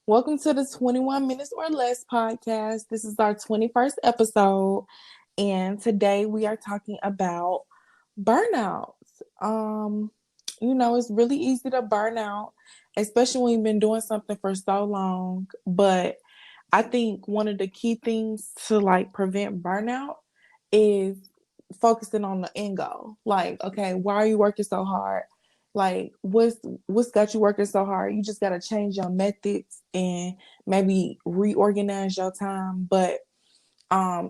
Welcome to the 21 Minutes or Less podcast. This is our 21st episode, and today we are talking about burnout. Um, it's really easy to burn out, especially when you've been doing something for so long. But I think one of the key things to prevent burnout is focusing on the end goal. Like, okay, why are you working so hard? Like, what's got you working so hard? You just gotta change your methods and maybe reorganize your time. But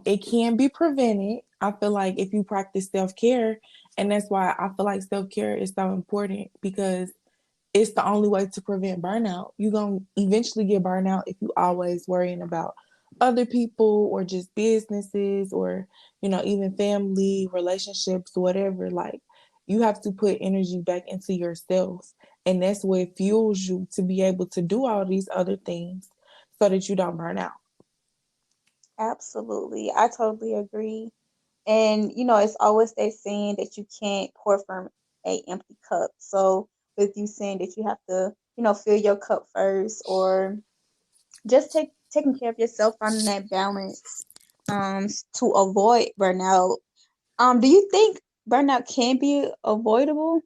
it can be prevented. I feel like if you practice self-care, and that's why I feel like self-care is so important because it's the only way to prevent burnout. You're going to eventually get burnout if you always worrying about other people or just businesses or, even family, relationships, whatever. Like, you have to put energy back into yourself. And that's what fuels you to be able to do all these other things so that you don't burn out. Absolutely. I totally agree. And it's always that saying that you can't pour from a empty cup. So with you saying that you have to, fill your cup first or just taking care of yourself, finding that balance to avoid burnout. Do you think burnout can be avoidable?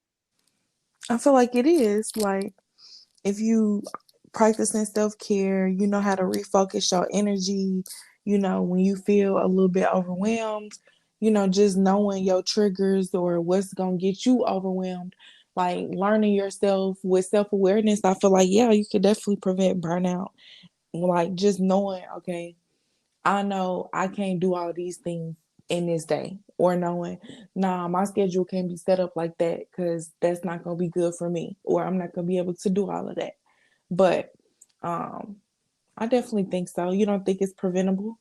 I feel like it is. Like, if you practicing self-care, you know how to refocus your energy, when you feel a little bit overwhelmed, just knowing your triggers or what's going to get you overwhelmed, like learning yourself with self-awareness. I feel like, yeah, you could definitely prevent burnout. Like, just knowing, okay, I know I can't do all these things in this day, or knowing, nah, my schedule can't be set up like that because that's not going to be good for me, or I'm not going to be able to do all of that. But um, I definitely think so. You don't think it's preventable?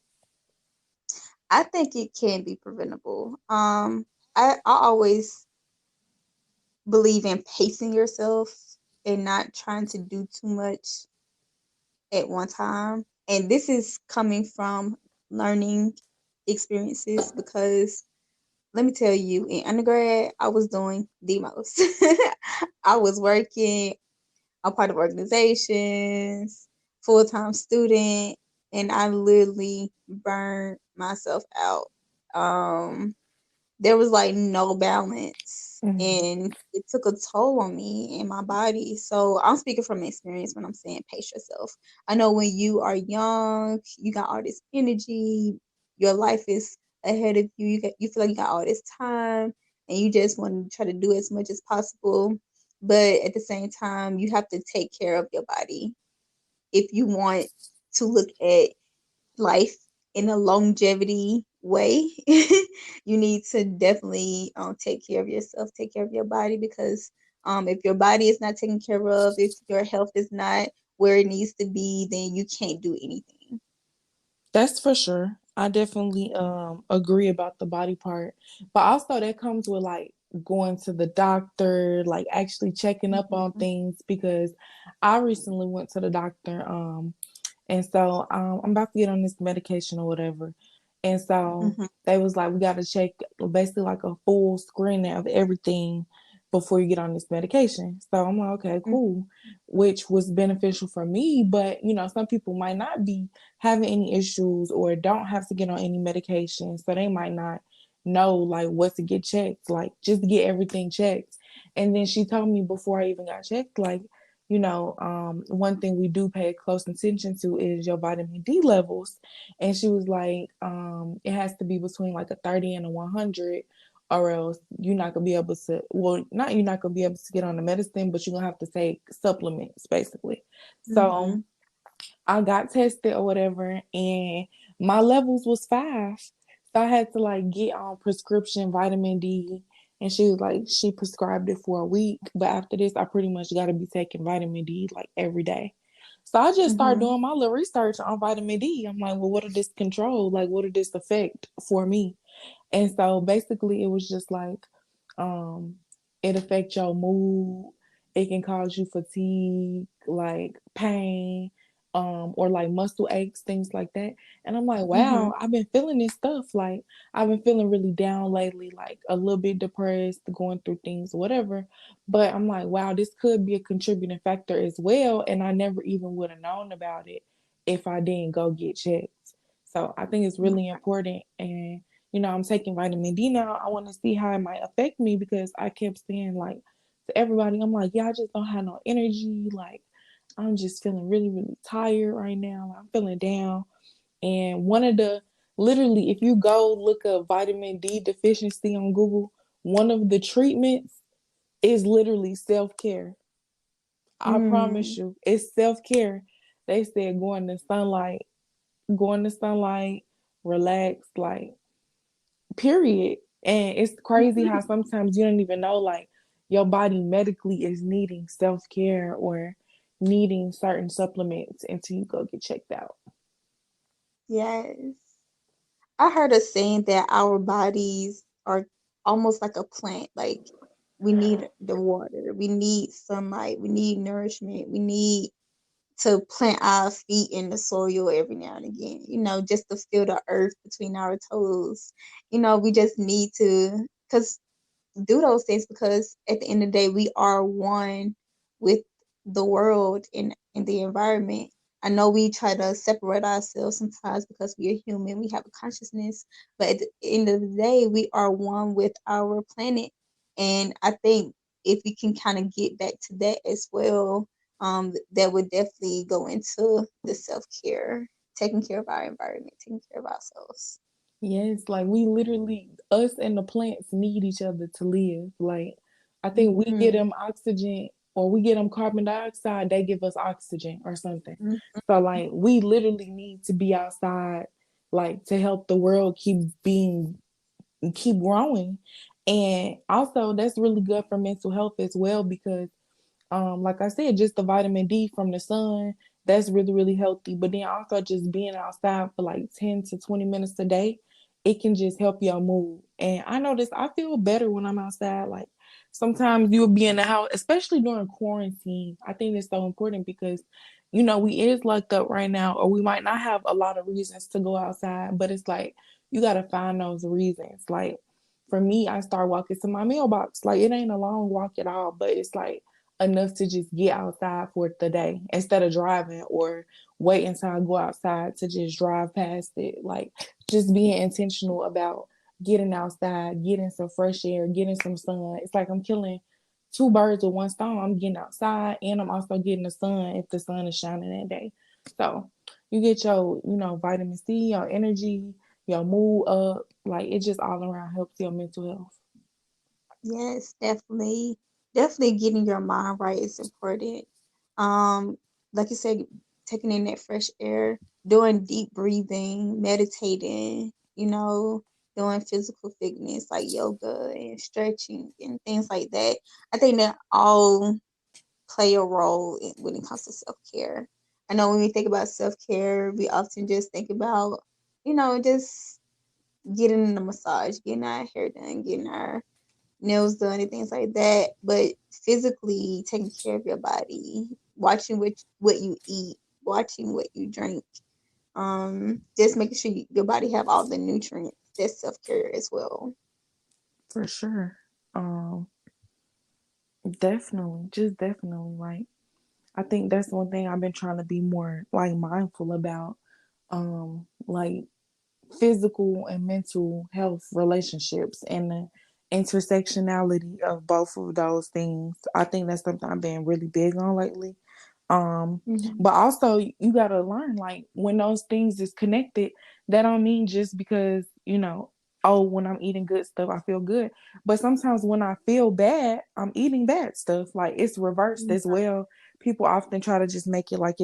I think it can be preventable. I always believe in pacing yourself and not trying to do too much at one time. And this is coming from learning experiences because let me tell you, in undergrad, I was doing the most. I was working, I'm part of organizations, full time student, and I literally burned myself out. Um, there was like no balance Mm-hmm. and it took a toll on me and my body. So I'm speaking from experience when I'm saying pace yourself. I know when you are young, you got all this energy, your life is ahead of you. You feel like you got all this time and you just want to try to do as much as possible. But at the same time, you have to take care of your body if you want to look at life in a longevity way. You need to definitely take care of yourself, take care of your body because if your body is not taken care of, if your health is not where it needs to be, then you can't do anything. That's for sure. I definitely agree about the body part. But also that comes with like going to the doctor, like actually checking up on Mhm. things because I recently went to the doctor and so I'm about to get on this medication or whatever. And so Mhm. they was like, we got to check basically like a full screening of everything before you get on this medication. So I'm like, okay, Mhm. cool, which was beneficial for me. But, some people might not be having any issues or don't have to get on any medication. So they might not know like what to get checked, like just get everything checked. And then she told me before I even got checked, like, one thing we do pay close attention to is your vitamin D levels. And she was like, it has to be between like a 30 and a 100, or else you're not gonna be able to, well, not you're not gonna be able to get on the medicine, but you're gonna have to take supplements basically. So Mhm. I got tested or whatever, and my levels was 5. So I had to like get on prescription vitamin D, and she was like, she prescribed it for a week, but after this, I pretty much got to be taking vitamin D like every day. So I just started Mhm. doing my little research on vitamin D. I'm like, well, what did this control? Like, what did this affect for me? And so basically, it was just like, um, it affects your mood. It can cause you fatigue, like pain, or like muscle aches, things like that. And I'm like, Mm-hmm. wow, I've been feeling this stuff. Like, I've been feeling really down lately, like a little bit depressed, going through things, whatever. But I'm like, wow, this could be a contributing factor as well. And I never even would have known about it if I didn't go get checked. So I think it's really important. And, I'm taking vitamin D now. I want to see how it might affect me because I kept saying, like, to everybody, I'm like, yeah, I just don't have no energy. Like, I'm just feeling really, really tired right now. I'm feeling down. And literally, if you go look up vitamin D deficiency on Google, one of the treatments is literally self care. I promise Mm. you, it's self care. They said go in the sunlight, relax, like, period. And it's crazy how sometimes you don't even know, like, your body medically is needing self care or needing certain supplements until you go get checked out. Yes. I heard a saying that our bodies are almost like a plant. Like we need the water, we need sunlight, we need nourishment, we need to plant our feet in the soil every now and again, just to feel the earth between our toes. We just need to, because do those things because at the end of the day we are one with the world and the environment. I know we try to separate ourselves sometimes because we are human, we have a consciousness, but at the end of the day we are one with our planet. And I think if we can kind of get back to that as well, that would definitely go into the self-care, taking care of our environment, taking care of ourselves. Yes, like we literally, us and the plants need each other to live. Like, I think we get Mm-hmm. them oxygen or we get them carbon dioxide, they give us oxygen or something. So, like, we literally need to be outside, like, to help the world keep growing. And also, that's really good for mental health as well because like I said, just the vitamin D from the sun, that's really, really healthy. But then also just being outside for like 10 to 20 minutes a day, it can just help your mood. And I notice I feel better when I'm outside. Like sometimes you'll be in the house, especially during quarantine. I think it's so important because we is locked up right now, or we might not have a lot of reasons to go outside, but it's like you gotta find those reasons. Like for me, I start walking to my mailbox. Like it ain't a long walk at all, but it's like enough to just get outside for the day instead of driving or wait until I go outside to just drive past it. Like just being intentional about getting outside, getting some fresh air, getting some sun. It's like I'm killing two birds with one stone. I'm getting outside and I'm also getting the sun if the sun is shining that day. So you get your, vitamin C, your energy, your mood up. Like it just all around helps your mental health. Yes, definitely. Definitely getting your mind right is important. Um, like you said, taking in that fresh air, doing deep breathing, meditating, doing physical fitness like yoga and stretching and things like that. I think that all play a role when it comes to self-care. I know when we think about self-care, we often just think about, just getting a massage, getting our hair done, getting our nails done and things like that. But physically taking care of your body, watching what you eat, watching what you drink, just making sure your body have all the nutrients. That's self care as well. For sure. Um, Definitely, just definitely. Like, I think that's one thing I've been trying to be more like mindful about. Like physical and mental health relationships and the intersectionality of both of those things. I think that's something I've been really big on lately. Hmm. But also you gotta learn like when those things is connected, that don't mean just because, oh, when I'm eating good stuff, I feel good. But sometimes when I feel bad, I'm eating bad stuff. Like it's reversed as well. People often try to just make it like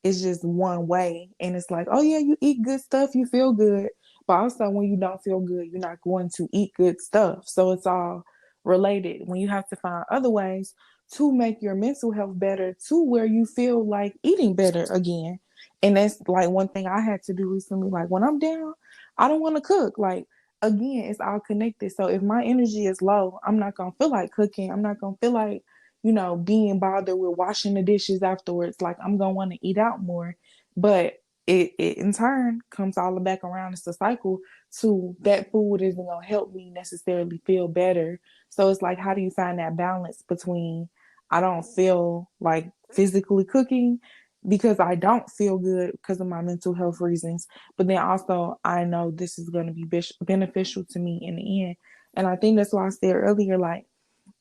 it's just one way. And it's like, oh yeah, you eat good stuff, you feel good. But also when you don't feel good, you're not going to eat good stuff. So it's all related. When you have to find other ways to make your mental health better to where you feel like eating better again. And that's like one thing I had to do recently. Like when I'm down, I don't want to cook. Like again, it's all connected. So if my energy is low, I'm not gonna feel like cooking. I'm not gonna feel like being bothered with washing the dishes afterwards. Like I'm gonna want to eat out more. But it in turn comes all back around. It's a cycle to that food isn't gonna help me necessarily feel better. So it's like, how do you find that balance between I don't feel like physically cooking because I don't feel good because of my mental health reasons, but then also I know this is going to be beneficial to me in the end. And I think that's why I said earlier, like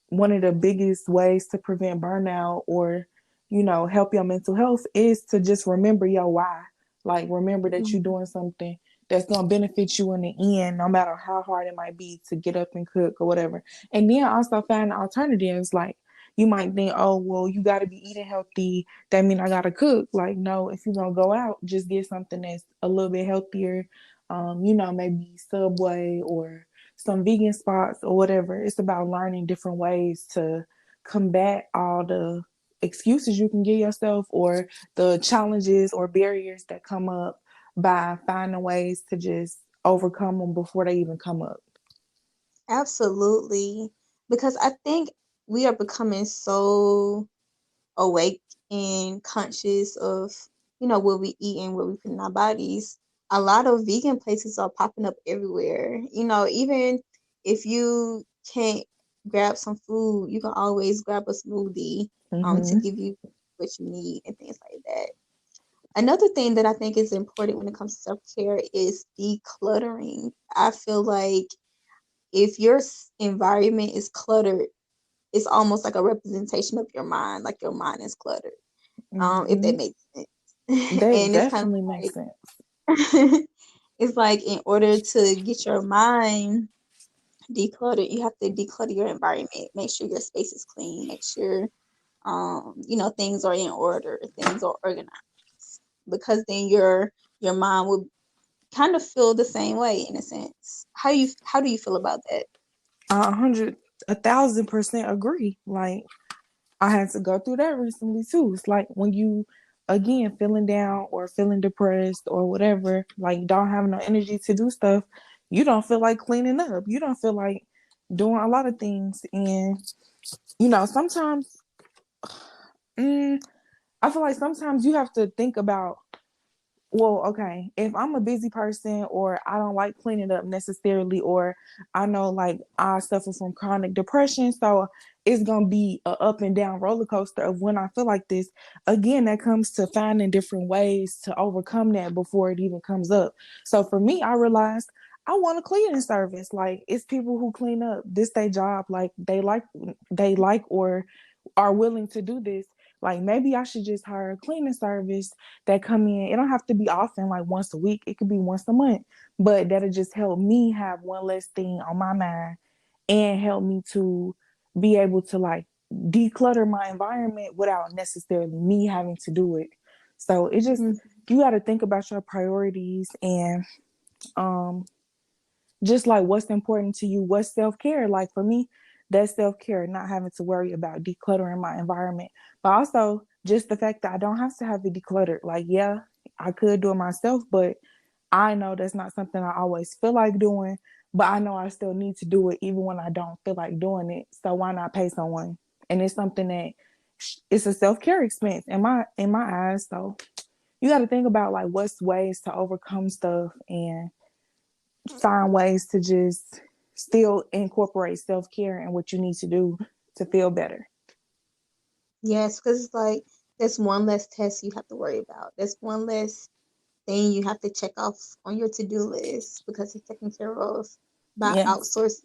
one of the biggest ways to prevent burnout or help your mental health is to just remember your why. Like remember that you're Mhm. doing something that's going to benefit you in the end, no matter how hard it might be to get up and cook or whatever. And then also find alternatives. Like you might think, oh well, you got to be eating healthy, that means I got to cook. Like no, if you're going to go out, just get something that's a little bit healthier. Maybe Subway or some vegan spots or whatever. It's about learning different ways to combat all the excuses you can give yourself or the challenges or barriers that come up by finding ways to just overcome them before they even come up. Absolutely. Because I think we are becoming so awake and conscious of, what we eat and what we put in our bodies. A lot of vegan places are popping up everywhere. Even if you can't grab some food, you can always grab a smoothie to Mm-hmm. give you what you need and things like that. Another thing that I think is important when it comes to self-care is decluttering. I feel like if your environment is cluttered, it's almost like a representation of your mind, like your mind is cluttered. If Mm-hmm. that makes sense. That And it's kind of definitely makes like sense. it's like in order to get your mind decluttered, you have to declutter your environment. Make sure your space is clean. Make sure things are in order, things are organized. Because then your mind will kind of feel the same way in a sense. How do you feel about that? 1,000% agree. Like I had to go through that recently too. It's like when you again feeling down or feeling depressed or whatever, like don't have no energy to do stuff, you don't feel like cleaning up. You don't feel like doing a lot of things. And sometimes I feel like sometimes you have to think about, well, okay, if I'm a busy person or I don't like cleaning up necessarily, or I know like I suffer from chronic depression, so it's gonna be a up and down roller coaster of when I feel like this. Again, that comes to finding different ways to overcome that before it even comes up. So for me, I realized I want a cleaning service. Like it's people who clean up. This their job. Like they like or are willing to do this. Like maybe I should just hire a cleaning service that come in. It don't have to be often, like once a week. It could be once a month, but that'll just help me have one less thing on my mind and help me to be able to like declutter my environment without necessarily me having to do it. So it just Mhm. you got to think about your priorities and um just like what's important to you, what's self-care. Like for me, that's self-care, not having to worry about decluttering my environment, but also just the fact that I don't have to have it decluttered. Like yeah, I could do it myself, but I know that's not something I always feel like doing, but I know I still need to do it even when I don't feel like doing it. So why not pay someone? And it's something that it's a self-care expense in my eyes. So you got to think about like what's ways to overcome stuff and find ways to just still incorporate self care and what you need to do to feel better. Yes, because it's like that's one less test you have to worry about. That's one less thing you have to check off on your to-do list because it's taken care of by Yes. outsourcing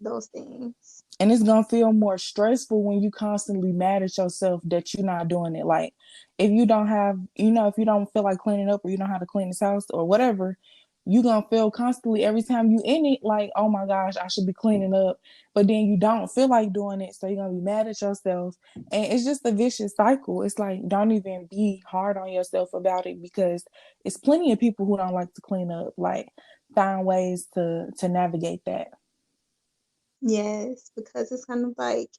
those things. And it's gonna feel more stressful when you constantly mad at yourself that you're not doing it. Like if you don't have, if you don't feel like cleaning up or you know how to clean this house or whatever, you gonna feel constantly every time you in it like, oh my gosh, I should be cleaning up. But then you don't feel like doing it, so you're gonna be mad at yourself. And it's just a vicious cycle. It's like don't even be hard on yourself about it because it's plenty of people who don't like to clean up. Like find ways to navigate that. Yes, because it's kind of like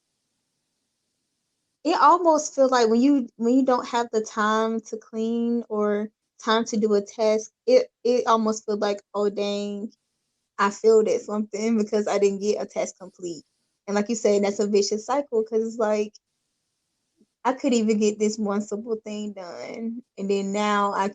it almost feels like when you don't have the time to clean or time to do a task, it almost feels like, oh dang, I failed at something because I didn't get a task complete. And like you said, that's a vicious cycle because it's like I could even get this one simple thing done, and then now I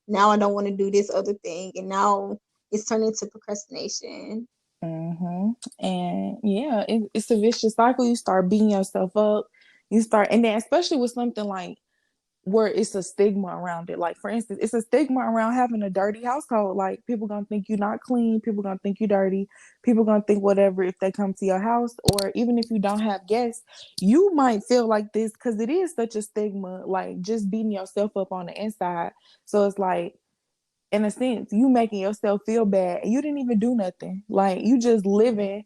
don't want to do this other thing, and now it's turned into procrastination. Mm-hmm. And yeah, it's a vicious cycle. You start beating yourself up. You start, and then especially with something like where it's a stigma around it. Like for instance, it's a stigma around having a dirty household. Like people gonna think you're not clean. People gonna think you dirty. People gonna think whatever if they come to your house, or even if you don't have guests, you might feel like this because it is such a stigma. Like just beating yourself up on the inside. So it's like in a sense, you making yourself feel bad and you didn't even do nothing. Like you just living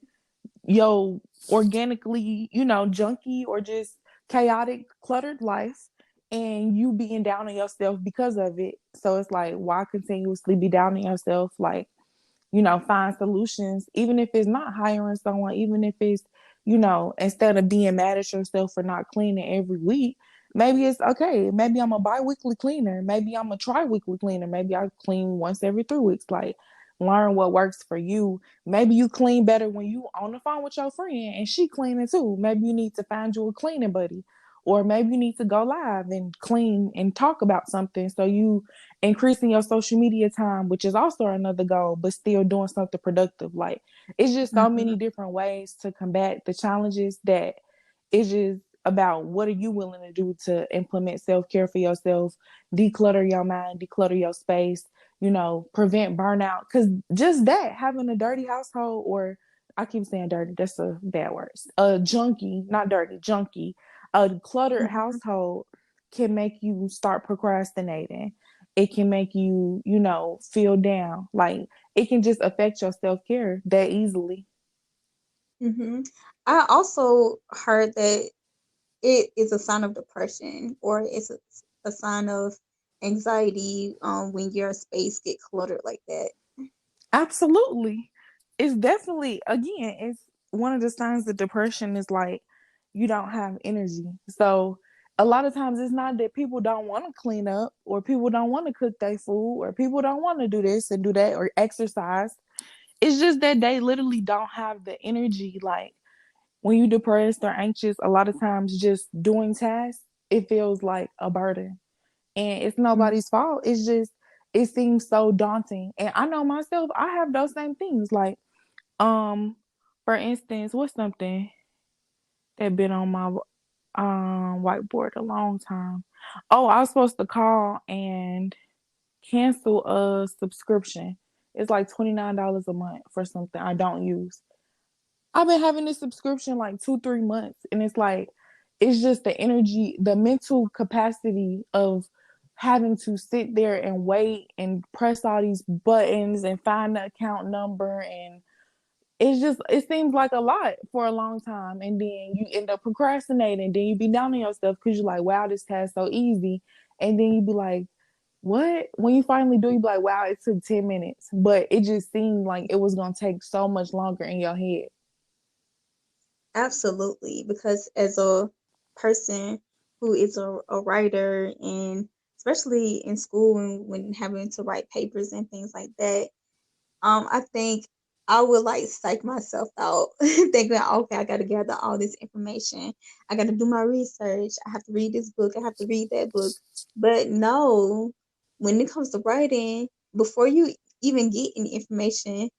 your organically, junky or just chaotic, cluttered life and you being down on yourself because of it. So it's like, why continuously be down on yourself? Like, find solutions, even if it's not hiring someone, even if it's, instead of being mad at yourself for not cleaning every week, maybe it's okay. Maybe I'm a bi-weekly cleaner. Maybe I'm a tri-weekly cleaner. Maybe I clean once every 3 weeks. Like, learn what works for you. Maybe you clean better when you on the phone with your friend and she cleaning too. Maybe you need to find you a cleaning buddy. Or maybe you need to go live and clean and talk about something so you increasing your social media time, which is also another goal, but still doing something productive. Like it's just so Hmm. many different ways to combat the challenges that it's just about what are you willing to do to implement self-care for yourself, declutter your mind, declutter your space, prevent burnout. Cause just that, having a dirty household, or I keep saying dirty, that's a bad word. A junky, not dirty, junky, a cluttered Hmm. household can make you start procrastinating. It can make you, feel down. Like it can just affect your self care that easily. Hmm. I also heard that it is a sign of depression, or it's a sign of anxiety when your space get cluttered like that. Absolutely. It's definitely, again, it's one of the signs of depression is like you don't have energy. So a lot of times it's not that people don't want to clean up or people don't want to cook their food or people don't want to do this and do that or exercise. It's just that they literally don't have the energy. Like when you depressed or anxious, a lot of times just doing tasks, it feels like a burden. And it's Mhm. nobody's fault. It's just it seems so daunting. And I know myself, I have those same things. Like, um, for instance, what's something that been on my whiteboard a long time? Oh, I was supposed to call and cancel a subscription. It's like $29 a month for something I don't use. I've been having this subscription like 2, 3 months, and it's like it's just the energy, the mental capacity of having to sit there and wait and press all these buttons and find the account number, and it seems like a lot for a long time, and then you end up procrastinating, then you be down on yourself because you're like, wow, this task so easy, and then you be like, what? When you finally do, you be like, wow, it took 10 minutes, but it just seemed like it was gonna take so much longer in your head. Absolutely, because as a person who is a writer, and especially in school and when having to write papers and things like that, I think I would like psych myself out, thinking, okay, I got to gather all this information. I got to do my research. I have to read this book. I have to read that book. But no, when it comes to writing, before you even get any information,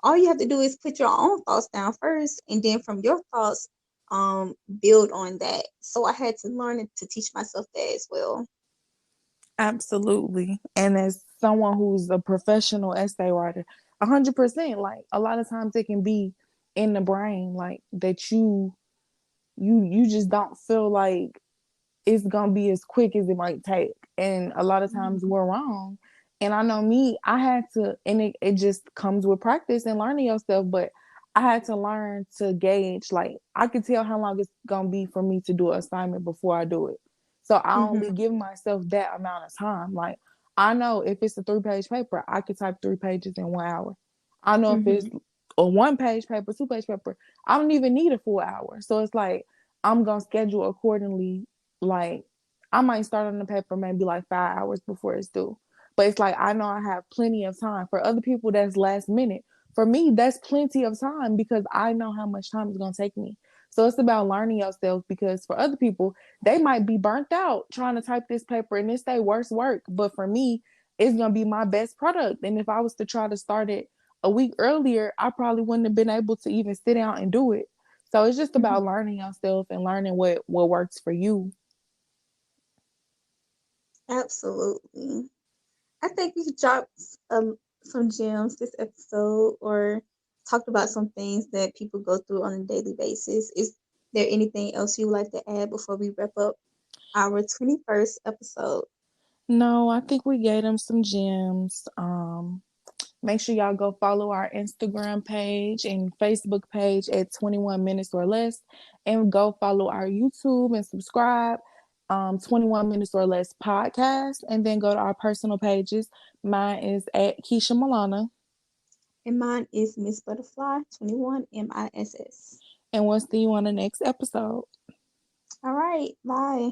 all you have to do is put your own thoughts down first, and then from your thoughts, build on that. So I had to learn to teach myself that as well. Absolutely. And as someone who's a professional essay writer, 100%, like a lot of times it can be in the brain, like that you just don't feel like it's gonna be as quick as it might take. And a lot of times Mhm. we're wrong. And I know me, I had to, and it just comes with practice and learning yourself, but I had to learn to gauge, like, I could tell how long it's gonna be for me to do an assignment before I do it. So I only Mhm. give myself that amount of time. Like, I know if it's a 3 page paper, I could type 3 pages in 1 hour. I know if it's Mhm. a 1 page paper, 2 page paper, I don't even need a full hour. So it's like, I'm gonna schedule accordingly. Like I might start on the paper maybe like 5 hours before it's due. But it's like I know I have plenty of time. For other people, that's last minute. For me, that's plenty of time because I know how much time it's gonna take me. So it's about learning yourself, because for other people, they might be burnt out trying to type this paper and it's their worst work. But for me, it's gonna be my best product. And if I was to try to start it a week earlier, I probably wouldn't have been able to even sit down and do it. So it's just Mhm. about learning yourself and learning what works for you. Absolutely. I think we dropped some gems this episode, or talked about some things that people go through on a daily basis. Is there anything else you would like to add before we wrap up our 21st episode? No, I think we gave them some gems. Make sure y'all go follow our Instagram page and Facebook page at 21 Minutes or Less. And go follow our YouTube and subscribe. 21 Minutes or Less podcast. And then go to our personal pages. Mine is at Keisha Milana. And mine is Miss Butterfly 21 MISS. And we'll see you on the next episode. All right, bye.